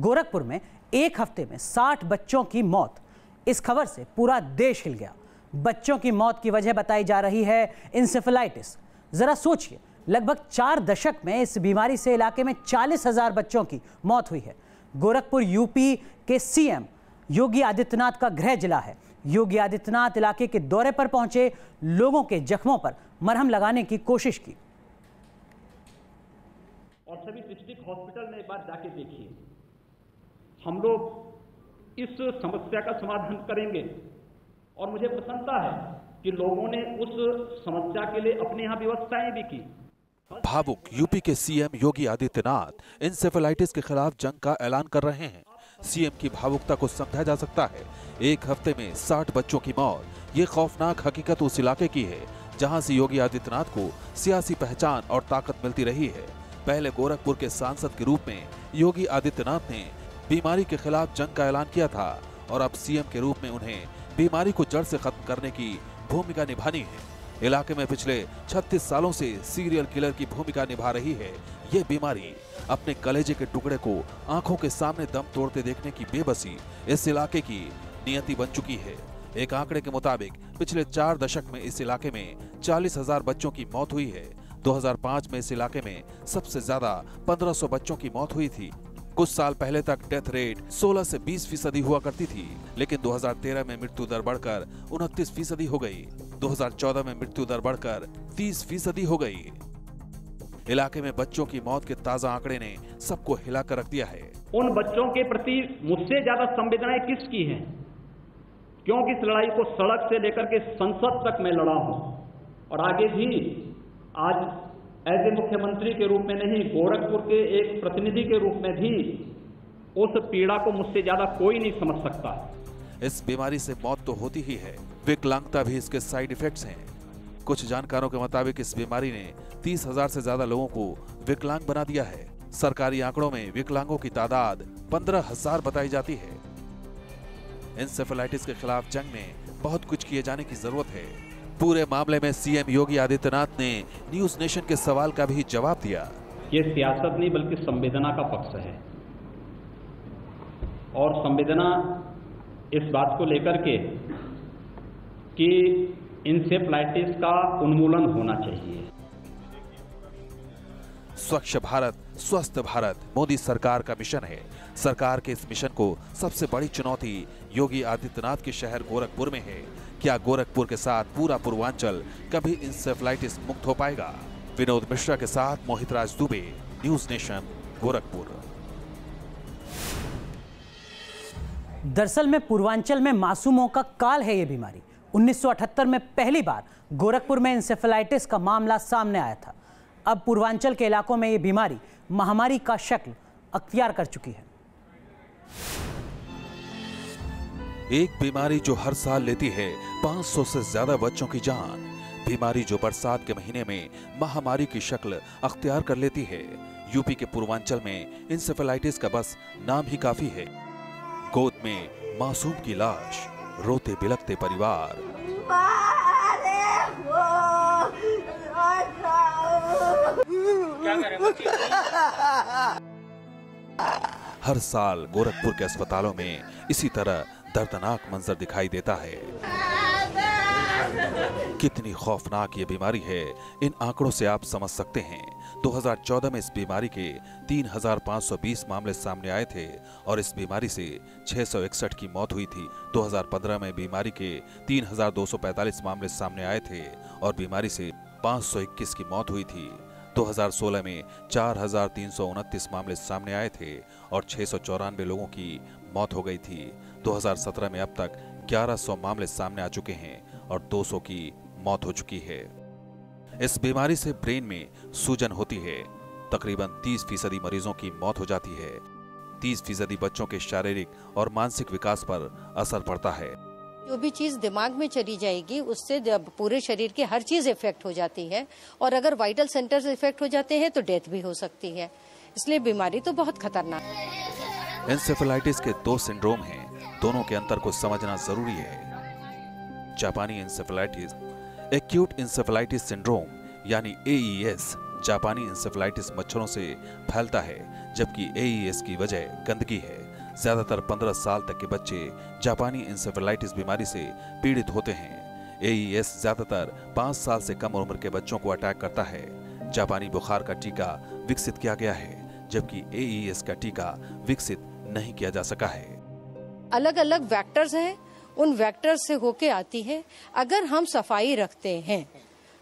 गोरखपुर में एक हफ्ते में 60 बच्चों की मौत। इस खबर से पूरा देश हिल गया। बच्चों की मौत की वजह बताई जा रही है इंसेफेलाइटिस। जरा सोचिए, लगभग 4 दशक में इस बीमारी से इलाके में 40,000 बच्चों की मौत हुई है। गोरखपुर यूपी के सीएम योगी आदित्यनाथ का गृह जिला है। योगी आदित्यनाथ इलाके के दौरे पर पहुंचे, लोगों के जख्मों पर मरहम लगाने की कोशिश की। और सभी डिस्ट्रिक्ट हॉस्पिटल में एक बार जाके देखिए, हम लोग इस समस्या का समाधान करेंगे। और मुझे प्रसन्नता है कि लोगों ने उस समस्या के लिए अपने यहाँ व्यवस्थाएं भी की। भावुक यूपी के सीएम योगी आदित्यनाथ इंसेफेलाइटिस के खिलाफ जंग का ऐलान कर रहे हैं। सीएम की भावुकता को समझा जा सकता है। एक हफ्ते में 60 बच्चों की मौत, ये खौफनाक हकीकत उस इलाके की है जहां से योगी आदित्यनाथ को सियासी पहचान और ताकत मिलती रही है। पहले गोरखपुर के सांसद के रूप में योगी आदित्यनाथ ने बीमारी के खिलाफ जंग का ऐलान किया था और अब सीएम के रूप में उन्हें बीमारी को जड़ से खत्म करने की भूमिका निभानी है। इलाके में पिछले 36 सालों से सीरियल किलर की भूमिका निभा रही है ये बीमारी। अपने कलेजे के टुकड़े को आंखों के सामने दम तोड़ते देखने की बेबसी इस इलाके की नियति बन चुकी है। एक आंकड़े के मुताबिक पिछले 4 दशक में इस इलाके में 40,000 बच्चों की मौत हुई है। 2005 में इस इलाके में सबसे ज्यादा 1500 बच्चों की मौत हुई थी। कुछ साल पहले तक डेथ रेट 16 से 20% हुआ करती थी, लेकिन 2013 में मृत्यु दर बढ़कर 29% हो गई। 2014 में मृत्यु दर बढ़कर 30% हो गई। इलाके में बच्चों की मौत के ताजा आंकड़े ने सबको हिलाकर रख दिया है। उन बच्चों के प्रति मुझसे ज्यादा संवेदनाएं किसकी हैं? क्योंकि इस लड़ाई को सड़क से लेकर के संसद तक मैं लड़ा हूं और आगे भी आज एज ए मुख्यमंत्री के रूप में नहीं, गोरखपुर के एक प्रतिनिधि के रूप में भी उस पीड़ा को मुझसे ज्यादा कोई नहीं समझ सकता। इस बीमारी से मौत तो होती ही है, विकलांगता भी इसके साइड इफेक्ट्स हैं। कुछ जानकारों के मुताबिक इस बीमारी ने 30,000 से ज्यादा लोगों को विकलांग बना दिया है। सरकारी आंकड़ों में विकलांगों की तादाद 15,000 बताई जाती है। इंसेफेलाइटिस के खिलाफ जंग में बहुत कुछ किए जाने की जरूरत है। पूरे मामले में सीएम योगी आदित्यनाथ ने न्यूज नेशन के सवाल का भी जवाब दिया। ये सियासत नहीं बल्कि संवेदना का पक्ष है और संवेदना इस बात को लेकर के कि इंसेफेलाइटिस का उन्मूलन होना चाहिए। स्वच्छ भारत स्वस्थ भारत मोदी सरकार का मिशन है। सरकार के इस मिशन को सबसे बड़ी चुनौती योगी आदित्यनाथ के शहर गोरखपुर में है। क्या गोरखपुर के साथ पूरा पूर्वांचल कभी इंसेफेलाइटिस मुक्त हो पाएगा? विनोद मिश्रा के साथ मोहित राज दुबे, न्यूज नेशन, गोरखपुर। दरअसल में पूर्वांचल में मासूमों का काल है ये बीमारी। 1978 में पहली बार गोरखपुर में इंसेफेलाइटिस का मामला सामने आया था। अब पूर्वांचल के इलाकों में ये बीमारी महामारी का शक्ल अख्तियार कर चुकी है। एक बीमारी जो हर साल लेती है 500 से ज्यादा बच्चों की जान। बीमारी जो बरसात के महीने में महामारी की शक्ल अख्तियार कर लेती है। यूपी के पूर्वांचल में इंसेफेलाइटिस का बस नाम ही काफी है। गोद में मासूम की लाश, रोते बिलखते परिवार। हर साल गोरखपुर के अस्पतालों में इसी तरह दर्दनाक मंजर दिखाई देता है। कितनी खौफनाक ये बीमारी है, इन आंकड़ों से आप समझ सकते हैं। 2014 में इस बीमारी के 3,520 मामले सामने आए थे और इस बीमारी से 661 की मौत हुई थी। 2015 में बीमारी के 3,245 मामले सामने आए थे और बीमारी से 521 की मौत हुई थी। 2016 में 4,329 मामले सामने आए थे और 694 लोगों की मौत हो गई थी। 2017 में अब तक 1100 मामले सामने आ चुके हैं और 200 की मौत हो चुकी है। इस बीमारी से ब्रेन में सूजन होती है। तकरीबन 30% मरीजों की मौत हो जाती है। 30% बच्चों के शारीरिक और मानसिक विकास पर असर पड़ता है। जो भी चीज दिमाग में चली जाएगी उससे पूरे शरीर की हर चीज इफेक्ट हो जाती है और अगर वाइटल सेंटर्स इफेक्ट हो जाते हैं तो डेथ भी हो सकती है। इसलिए बीमारी तो बहुत खतरनाक है। इंसेफेलाइटिस के 2 सिंड्रोम हैं, दोनों के अंतर को समझना जरूरी है। जापानी इंसेफेलाइटिस, एक्यूट इंसेफेलाइटिस सिंड्रोम यानी AES, जापानी इंसेफेलाइटिस मच्छरों से फैलता है। जबकि एईएस की वजह गंदगी है। ज्यादातर 15 साल तक के बच्चे जापानी इंसेफेलाइटिस बीमारी से पीड़ित होते हैं। एईएस ज्यादातर 5 साल से कम उम्र के बच्चों को अटैक करता है। जापानी बुखार का टीका विकसित किया गया है, जबकि एईएस का टीका विकसित नहीं किया जा सका है। अलग अलग वेक्टर्स हैं, उन वेक्टर्स से होके आती है। अगर हम सफाई रखते हैं,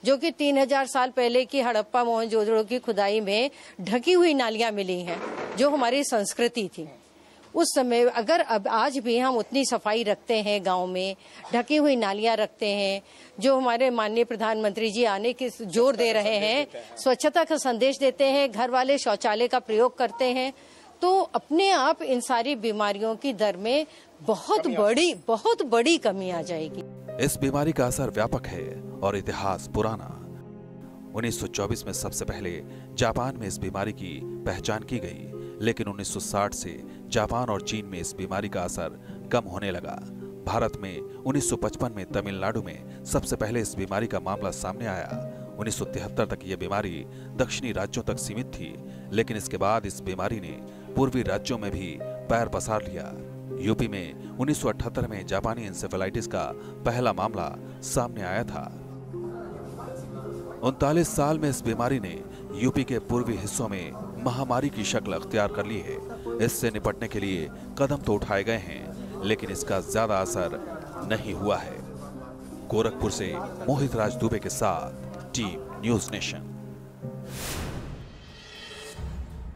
जो कि 3000 साल पहले की हड़प्पा मोहनजोदड़ो की खुदाई में ढकी हुई नालियां मिली हैं, जो हमारी संस्कृति थी उस समय, अगर अब आज भी हम उतनी सफाई रखते हैं, गांव में ढकी हुई नालियां रखते हैं, जो हमारे माननीय प्रधानमंत्री जी आने की जोर दे रहे हैं, स्वच्छता का संदेश देते हैं, घर वाले शौचालय का प्रयोग करते हैं, तो अपने आप इन सारी बीमारियों की दर में बहुत बड़ी कमी आ जाएगी। इस बीमारी का असर व्यापक है और इतिहास पुराना। 1924 में सबसे पहले जापान में इस बीमारी की पहचान की गई, लेकिन 1960 से जापान और चीन में इस बीमारी का असर कम होने लगा। भारत में 1955 में तमिलनाडु में सबसे पहले इस बीमारी का मामला सामने आया। 1973 तक यह बीमारी दक्षिणी राज्यों तक सीमित थी, लेकिन इसके बाद इस बीमारी ने पूर्वी राज्यों में भी पैर पसार लिया। यूपी में 1978 में जापानी इंसेफेलाइटिस का पहला मामला सामने आया था। 39 साल में इस बीमारी ने यूपी के पूर्वी हिस्सों में महामारी की शक्ल अख्तियार कर ली है। इससे निपटने के लिए कदम तो उठाए गए हैं, लेकिन इसका ज्यादा असर नहीं हुआ है। गोरखपुर से मोहित राज दुबे के साथ टीम न्यूज नेशन।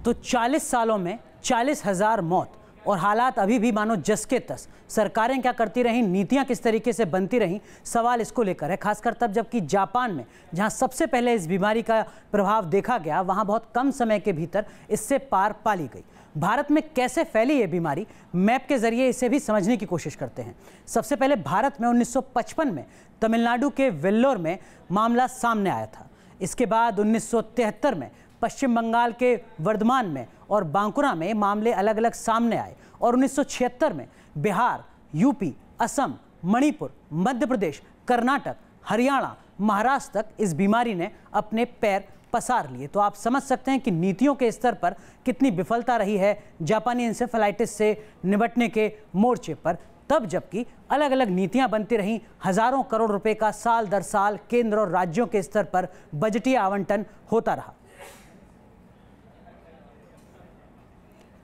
तो 40 सालों में 40,000 मौत और हालात अभी भी मानो जस के तस। सरकारें क्या करती रहीं, नीतियां किस तरीके से बनती रहीं, सवाल इसको लेकर है। खासकर तब जबकि जापान में, जहां सबसे पहले इस बीमारी का प्रभाव देखा गया, वहां बहुत कम समय के भीतर इससे पार पा ली गई। भारत में कैसे फैली ये बीमारी, मैप के जरिए इसे भी समझने की कोशिश करते हैं। सबसे पहले भारत में 1955 में तमिलनाडु के वेल्लोर में मामला सामने आया था। इसके बाद 1973 में पश्चिम बंगाल के वर्धमान में और बांकुरा में मामले अलग अलग सामने आए, और 1976 में बिहार, यूपी, असम, मणिपुर, मध्य प्रदेश, कर्नाटक, हरियाणा, महाराष्ट्र तक इस बीमारी ने अपने पैर पसार लिए। तो आप समझ सकते हैं कि नीतियों के स्तर पर कितनी विफलता रही है जापानी इंसेफेलाइटिस से निपटने के मोर्चे पर। तब जबकि अलग अलग नीतियां बनती रहीं, हजारों करोड़ रुपए का साल दर साल केंद्र और राज्यों के स्तर पर बजटीय आवंटन होता रहा।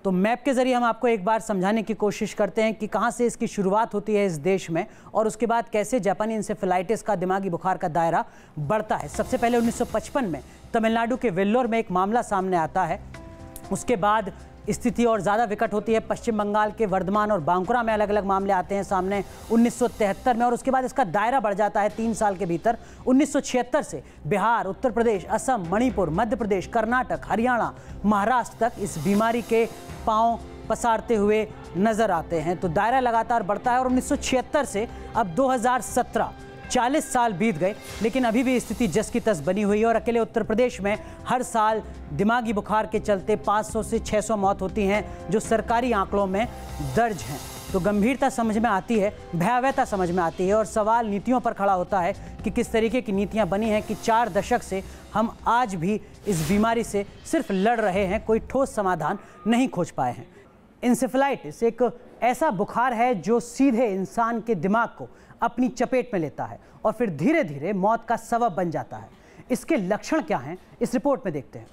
तो मैप के जरिए हम आपको एक बार समझाने की कोशिश करते हैं कि कहां से इसकी शुरुआत होती है इस देश में, और उसके बाद कैसे जापानी इंसेफेलाइटिस का, दिमागी बुखार का दायरा बढ़ता है। सबसे पहले 1955 में तमिलनाडु के वेल्लोर में एक मामला सामने आता है। उसके बाद स्थिति और ज़्यादा विकट होती है। पश्चिम बंगाल के वर्धमान और बांकुरा में अलग अलग मामले आते हैं सामने 1973 में, और उसके बाद इसका दायरा बढ़ जाता है 3 साल के भीतर। 1976 से बिहार, उत्तर प्रदेश, असम, मणिपुर, मध्य प्रदेश, कर्नाटक, हरियाणा, महाराष्ट्र तक इस बीमारी के पांव पसारते हुए नजर आते हैं। तो दायरा लगातार बढ़ता है, और 1976 से अब 2017 40 साल बीत गए, लेकिन अभी भी स्थिति जस की तस बनी हुई है। और अकेले उत्तर प्रदेश में हर साल दिमागी बुखार के चलते 500 से 600 मौत होती हैं, जो सरकारी आंकड़ों में दर्ज हैं। तो गंभीरता समझ में आती है, भयावहता समझ में आती है, और सवाल नीतियों पर खड़ा होता है कि किस तरीके की नीतियां बनी हैं कि 4 दशक से हम आज भी इस बीमारी से सिर्फ लड़ रहे हैं, कोई ठोस समाधान नहीं खोज पाए हैं। इंसेफेलाइटिस एक ऐसा बुखार है जो सीधे इंसान के दिमाग को अपनी चपेट में लेता है और फिर धीरे धीरे मौत का सबब बन जाता है। इसके लक्षण क्या हैं, इस रिपोर्ट में देखते हैं।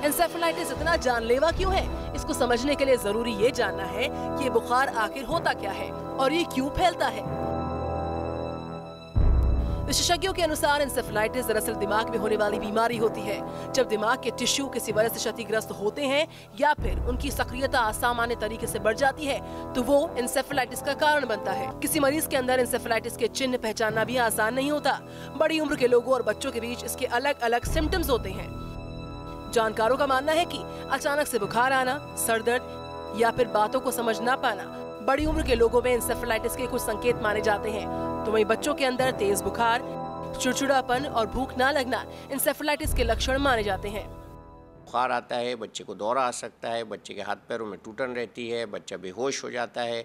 इंसेफेलाइटिस इतना जानलेवा क्यों है? इसको समझने के लिए जरूरी ये जानना है कि ये बुखार आखिर होता क्या है और ये क्यों फैलता है। विशेषज्ञों के अनुसार इंसेफेलाइटिस दरअसल दिमाग में होने वाली बीमारी होती है। जब दिमाग के टिश्यू किसी वजह से क्षतिग्रस्त होते हैं या फिर उनकी सक्रियता असामान्य तरीके से बढ़ जाती है, तो वो इंसेफेलाइटिस का कारण बनता है। किसी मरीज के अंदर इंसेफेलाइटिस के चिन्ह पहचानना भी आसान नहीं होता। बड़ी उम्र के लोगों और बच्चों के बीच इसके अलग अलग सिम्टम्स होते हैं। जानकारों का मानना है कि अचानक से बुखार आना, सर दर्द या फिर बातों को समझ ना पाना बड़ी उम्र के लोगों में इंसेफेलाइटिस के कुछ संकेत माने जाते हैं। तो वहीं बच्चों के अंदर तेज बुखार, चिड़चिड़ापन और भूख ना लगना इंसेफेलाइटिस के लक्षण माने जाते हैं। बुखार आता है, बच्चे को दौरा आ सकता है, बच्चे के हाथ पैरों में टूटन रहती है, बच्चा बेहोश हो जाता है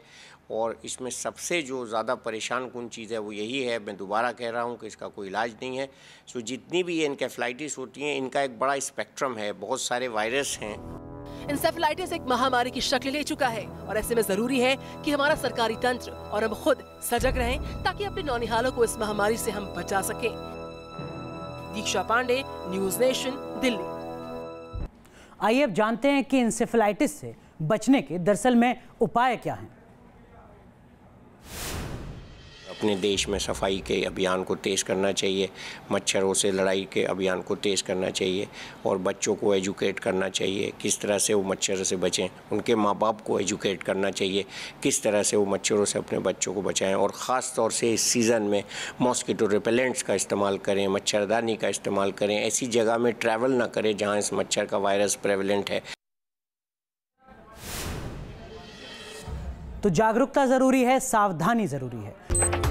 और इसमें सबसे जो ज़्यादा परेशान कुन चीज़ है वो यही है, मैं दोबारा कह रहा हूँ कि इसका कोई इलाज नहीं है। सो जितनी भी ये एन्केफेलाइटिस होती हैं इनका एक बड़ा स्पेक्ट्रम है, बहुत सारे वायरस हैं। इंसेफेलाइटिस एक महामारी की शक्ल ले चुका है और ऐसे में जरूरी है कि हमारा सरकारी तंत्र और हम खुद सजग रहें ताकि अपने नौनिहालों को इस महामारी से हम बचा सकें। दीक्षा पांडे, न्यूज़ नेशन, दिल्ली। आइए अब जानते हैं कि इंसेफेलाइटिस से बचने के दरअसल में उपाय क्या हैं। अपने देश में सफाई के अभियान को तेज़ करना चाहिए, मच्छरों से लड़ाई के अभियान को तेज़ करना चाहिए और बच्चों को एजुकेट करना चाहिए किस तरह से वो मच्छर से बचें। उनके माँ बाप को एजुकेट करना चाहिए किस तरह से वो मच्छरों से अपने बच्चों को बचाएं और ख़ास तौर से इस सीज़न में मॉस्किटो रिपेलेंट्स का इस्तेमाल करें, मच्छरदानी का इस्तेमाल करें, ऐसी जगह में ट्रैवल ना करें जहाँ इस मच्छर का वायरस प्रेवलेंट है। तो जागरूकता ज़रूरी है, सावधानी ज़रूरी है।